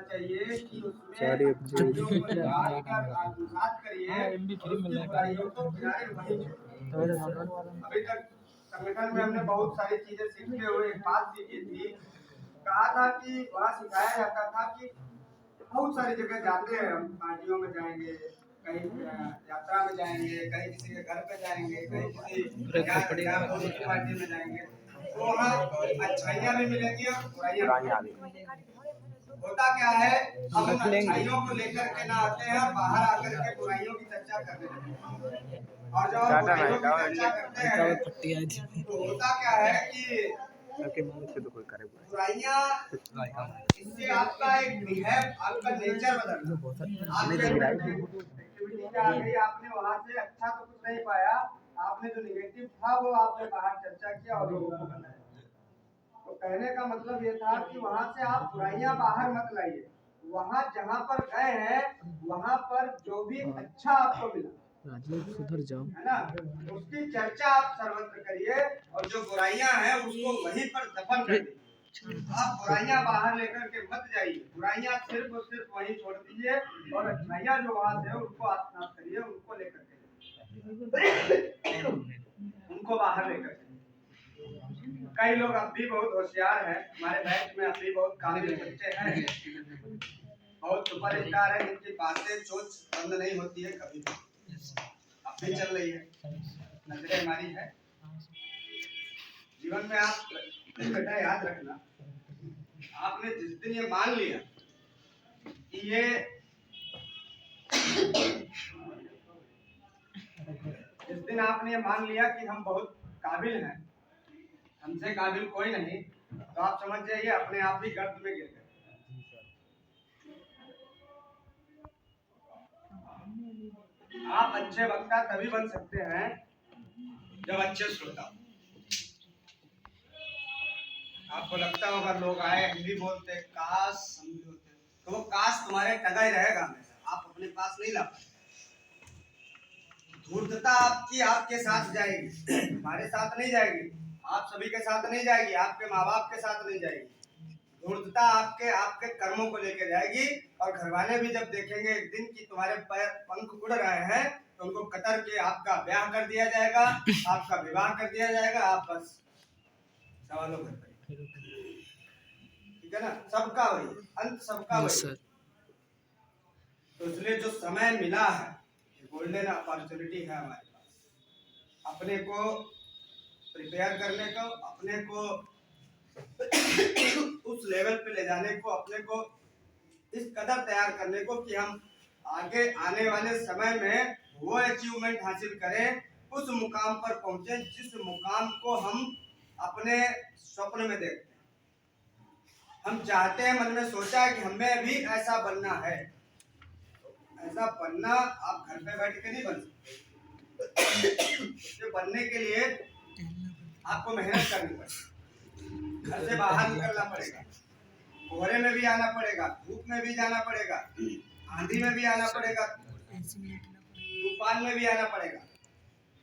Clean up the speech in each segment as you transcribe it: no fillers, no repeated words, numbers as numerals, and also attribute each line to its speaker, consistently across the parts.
Speaker 1: चाहिए कि उसमें अच्छाइयों को निकालकर आत्मसात करिए और उसकी बुराइयों को किनारे रखिए। अभी तक संगठन में हमने बहुत सारी चीजें सीखते हुए एक बात सीखी थी, कहा था कि वहाँ सिखाया जाता था कि बहुत सारी जगह जाते हैं, हम पार्टियों में जाएंगे, कहीं यात्रा में जाएंगे, कहीं किसी के घर पे जाएंगे, कहीं किसी पार्टी में जाएंगे, तो वहाँ अच्छाइयाँ भी मिलेंगी और बुराइयाँ भी। होता क्या है, हम उन अच्छाइयों को लेकर के ना आते हैं, बाहर आकर के बुराइयों की चर्चा करने लगते हैं। और जब हम बुराइयों की चर्चा करते हैं तो होता क्या है कि बुराइयां, इससे आपका एक बिहेव, आपका नेचर बदलता है। एक्टिविटी क्या आ गई, आपने वहां से अच्छा तो कुछ नहीं पाया, आपने जो निगेटिव था वो आपने बाहर चर्चा किया और लोगों को बताया। तो कहने का मतलब ये था कि वहां से आप बुराइयां बाहर मत लाइए, वहां जहां पर गए हैं वहां पर जो भी अच्छा आपको मिला
Speaker 2: सुधर जाओ,
Speaker 1: है ना, उसकी चर्चा आप सर्वत्र करिए और जो बुराइयां हैं उसको वहीं पर दफन कर दीजिए। आप बुराइयां बाहर लेकर के मत जाइए, बुराइयां सिर्फ और सिर्फ वहीं छोड़ दीजिए और अच्छाइयां जो वहां से उनको आत्मसात करिए, उनको लेकर के उनको बाहर लेकर के। कई लोग अब भी बहुत होशियार हैं, हमारे बैच में अब भी बहुत काबिल बच्चे हैं, बहुत सुपर स्टार है, जिनकी बातें सोच बंद नहीं होती है कभी भी, अब भी चल रही है, नजरें हमारी है। जीवन में आप बेटा याद रखना, आपने जिस दिन ये मान लिया कि ये जिस दिन आपने ये मान लिया कि हम बहुत काबिल हैं, हमसे काबिल कोई नहीं, तो आप समझ जाइए अपने आप ही गर्त में गिर गए। आप अच्छे वक्ता तभी बन सकते हैं जब अच्छे श्रोता। आपको लगता होगा लोग आए हिंदी बोलते, काश समझे होते, तो वो काश तुम्हारे टगा ही रहेगा हमेशा, आप अपने पास नहीं ला पाए। धूर्तता आपकी आपके साथ जाएगी, हमारे साथ नहीं जाएगी, आप सभी के साथ नहीं जाएगी, आपके माँ बाप के साथ नहीं जाएगी। धूर्तता आपके आपके कर्मों को लेकर जाएगी और घरवाले भी जब देखेंगे एक दिन कि तुम्हारे पैर पंख उड़ रहे हैं तो उनको कतर के आपका ब्याह कर दिया जाएगा, आपका विवाह कर दिया जाएगा, आप बस सवालों कर पाएंगे। ठीक है ना, सबका वही अंत, सबका वही। तो इसलिए जो समय मिला है, गोल्डन अपॉर्चुनिटी है हमारे पास, अपने को प्रिपेयर करने को, अपने को उस लेवल पे ले जाने को, अपने को इस कदर तैयार करने को कि हम आगे आने वाले समय में वो अचीवमेंट हासिल करें, उस मुकाम पर पहुंचे जिस मुकाम को हम अपने स्वप्न में देखते हैं, हम चाहते हैं, मन में सोचा है कि हमें भी ऐसा बनना है। ऐसा बनना आप घर पे बैठ के नहीं बन सकते, बनने के लिए आपको मेहनत करनी पड़ेगी, घर से बाहर निकलना पड़ेगा, कोहरे में भी आना पड़ेगा, धूप में भी जाना पड़ेगा, आंधी में भी आना पड़ेगा, तूफान में भी आना पड़ेगा।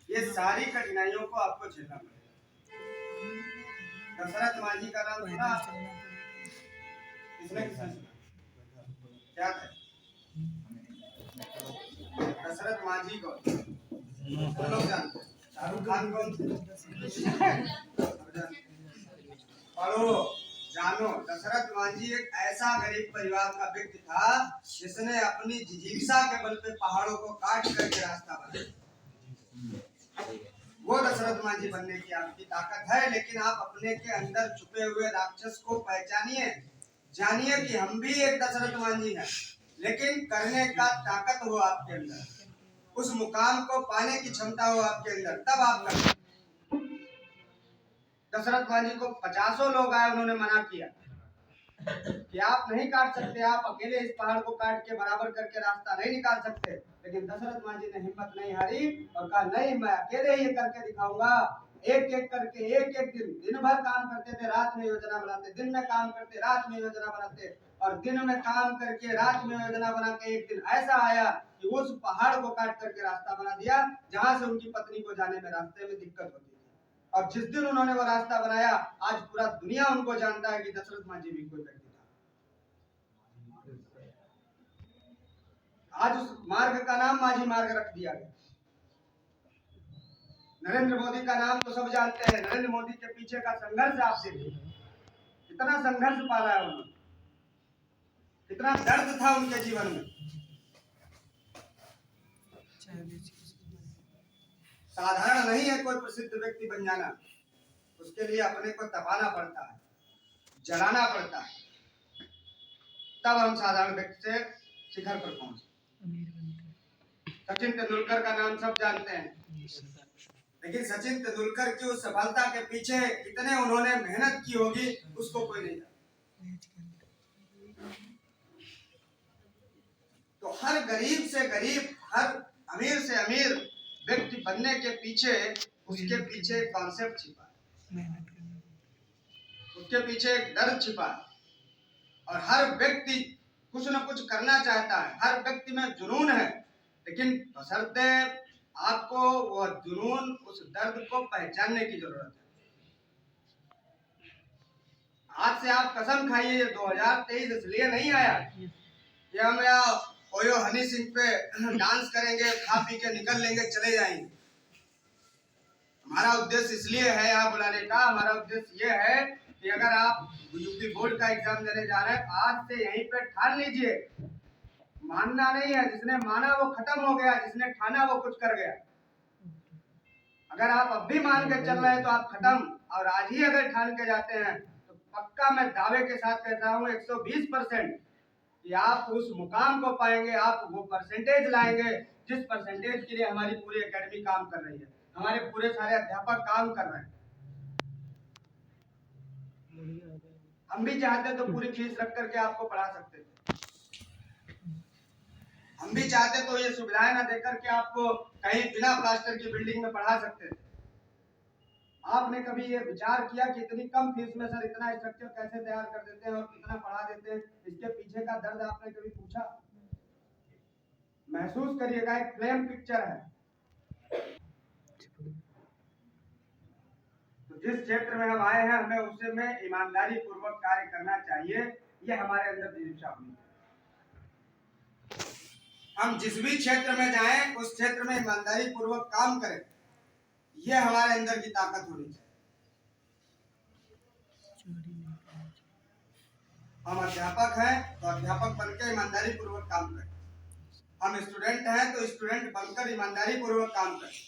Speaker 1: ये सारी कठिनाइयों को आपको झेलना पड़ेगा। दशरथ मांझी का नाम सुना? किसने किसने सुना? क्या था दशरथ मांझी को? सब लोग जानते हैं। शाहरुख खान कौन थे? पढ़ो जानो, दशरथ मांझी एक ऐसा गरीब परिवार का व्यक्ति था जिसने अपनी जिजीविका के बल पे पहाड़ों को काट करके रास्ता बनाया। वो दशरथ मांझी बनने की आपकी ताकत है, लेकिन आप अपने के अंदर छुपे हुए राक्षस को पहचानिए, जानिए कि हम भी एक दशरथ मांझी हैं, लेकिन करने का ताकत हो आपके अंदर, उस मुकाम को पाने की क्षमता हो आपके अंदर, तब आप कर। दशरथ मांझी को 50 लोग आए, उन्होंने मना किया कि आप नहीं काट सकते, आप अकेले इस पहाड़ को काट के बराबर करके रास्ता नहीं निकाल सकते। लेकिन दशरथ मांझी ने हिम्मत नहीं हारी और कहा नहीं, मैं अकेले ही करके दिखाऊंगा। एक एक करके एक एक दिन भर काम करते थे, रात में योजना बनाते, दिन में काम करते, रात में योजना बनाते, और दिन में काम करके रात में योजना बना के एक दिन ऐसा आया कि उस पहाड़ को काट करके रास्ता बना दिया जहां से उनकी पत्नी को जाने में रास्ते में दिक्कत होती थी। और जिस दिन उन्होंने वो रास्ता बनाया, आज पूरा दुनिया उनको जानता है कि दशरथ मांझी भी कोई व्यक्ति था। आज उस मार्ग का नाम माझी मार्ग रख दिया गया। नरेंद्र मोदी का नाम तो सब जानते हैं। नरेंद्र मोदी के पीछे का संघर्ष आप देखिए, कितना संघर्ष पाला है उन्होंने, कितना दर्द था उनके जीवन में। साधारण नहीं है कोई प्रसिद्ध व्यक्ति बन जाना, उसके लिए अपने को तपाना पड़ता है, जलाना पड़ता है, तब हम साधारण व्यक्ति से शिखर पर पहुंचे। सचिन तेंदुलकर का नाम सब जानते हैं, लेकिन सचिन तेंदुलकर की उस सफलता के पीछे कितने उन्होंने मेहनत की होगी उसको कोई नहीं जानता। तो हर गरीब से गरीब, हर अमीर से अमीर व्यक्ति बनने के पीछे उसके पीछे एक कॉन्सेप्ट छिपा है, उसके पीछे एक दर्द छिपा है। और हर व्यक्ति कुछ न कुछ करना चाहता है, हर व्यक्ति में जुनून है, लेकिन बशर्ते आपको वह जुनून, उस दर्द को पहचानने की जरूरत है। आज से आप कसम खाइए, ये 2023 इसलिए नहीं आया कि हम यहाँ ओयो हनी सिंह पे डांस करेंगे, खा पी के निकल लेंगे, चले जाएंगे। हमारा उद्देश्य इसलिए है यहाँ बुलाने का, हमारा उद्देश्य ये है कि अगर आप यूपी बोर्ड का एग्जाम देने जा रहे हैं, आज से यहीं पे ठान लीजिए, मानना नहीं है। जिसने माना वो खत्म हो गया, जिसने ठाना वो कुछ कर गया। अगर आप अब भी मान के चल रहे हैं तो आप खत्म, और आज ही अगर ठान के जाते हैं तो पक्का मैं दावे के साथ कहता हूँ 120% कि आप उस मुकाम को पाएंगे, आप वो परसेंटेज लाएंगे जिस परसेंटेज के लिए हमारी पूरी एकेडमी काम कर रही है, हमारे पूरे सारे अध्यापक काम कर रहे हैं। हम भी चाहते तो पूरी फीस रख करके आपको पढ़ा सकते थे, हम भी चाहते तो ये सुविधाएं ना देकर के आपको कहीं बिना प्लास्टर की बिल्डिंग में पढ़ा सकते थे। आपने कभी ये विचार किया कि इतनी कम फीस में सर इतना स्ट्रक्चर कैसे तैयार कर देते हैं और कितना पढ़ा देते हैं? इसके पीछे का दर्द आपने कभी पूछा? महसूस करिएगा, एक फ्लेम पिक्चर है। तो जिस क्षेत्र में हम आए हैं, हमें उससे में ईमानदारी पूर्वक कार्य करना चाहिए, ये हमारे अंदर जिज्ञासा होनी चाहिए। हम जिस भी क्षेत्र में जाएं, उस क्षेत्र में ईमानदारी पूर्वक काम करें, ये हमारे अंदर की ताकत होनी चाहिए। हम अध्यापक हैं तो अध्यापक बनकर ईमानदारी पूर्वक काम करें, हम स्टूडेंट हैं तो स्टूडेंट बनकर ईमानदारी पूर्वक काम करें,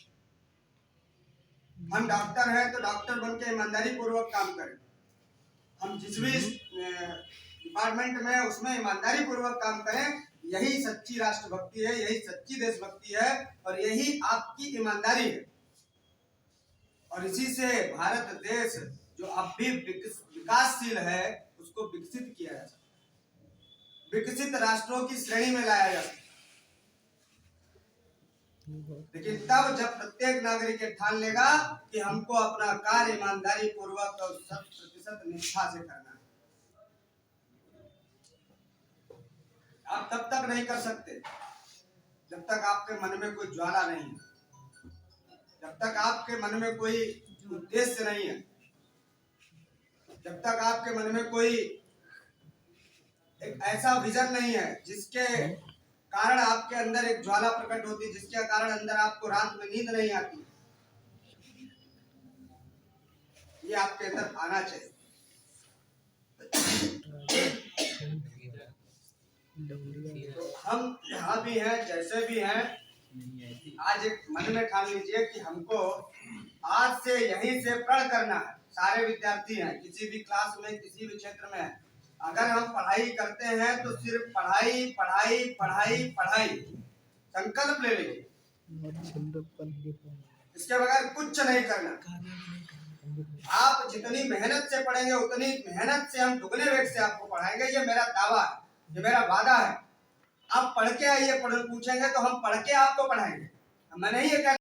Speaker 1: हम डॉक्टर हैं तो डॉक्टर बनकर ईमानदारी पूर्वक काम करें, हम जिस भी डिपार्टमेंट में उसमें ईमानदारी पूर्वक काम करें। यही सच्ची राष्ट्रभक्ति है, यही सच्ची देशभक्ति है, और यही आपकी ईमानदारी है। और इसी से भारत देश जो अब भी विकासशील है उसको विकसित किया जा सकता है, विकसित राष्ट्रों की श्रेणी में लाया जा सकता है। लेकिन तब जब प्रत्येक नागरिक ठान लेगा कि हमको अपना कार्य ईमानदारी पूर्वक और 100% निष्ठा से करना है। आप तब तक नहीं कर सकते जब तक आपके मन में कोई ज्वाला नहीं है, जब तक आपके मन में कोई उद्देश्य नहीं है, जब तक आपके मन में कोई एक ऐसा विजन नहीं है जिसके कारण आपके अंदर एक ज्वाला प्रकट होती, जिसके कारण अंदर आपको रात में नींद नहीं आती, ये आपके अंदर आना चाहिए। तो हम यहाँ भी हैं, जैसे भी हैं, आज एक मन में ठान लीजिए कि हमको आज से यहीं से प्रण करना है। सारे विद्यार्थी हैं, किसी भी क्लास में, किसी भी क्षेत्र में, अगर हम पढ़ाई करते हैं तो सिर्फ पढ़ाई पढ़ाई पढ़ाई पढ़ाई, संकल्प ले लीजिए, इसके बगैर कुछ नहीं करना। आप जितनी मेहनत से पढ़ेंगे उतनी मेहनत से हम दुगने वेग से आपको पढ़ाएंगे, ये मेरा दावा है, ये मेरा वादा है। आप पढ़ के आइए, पूछेंगे तो हम पढ़ के आपको पढ़ाएंगे। मैं नहीं ये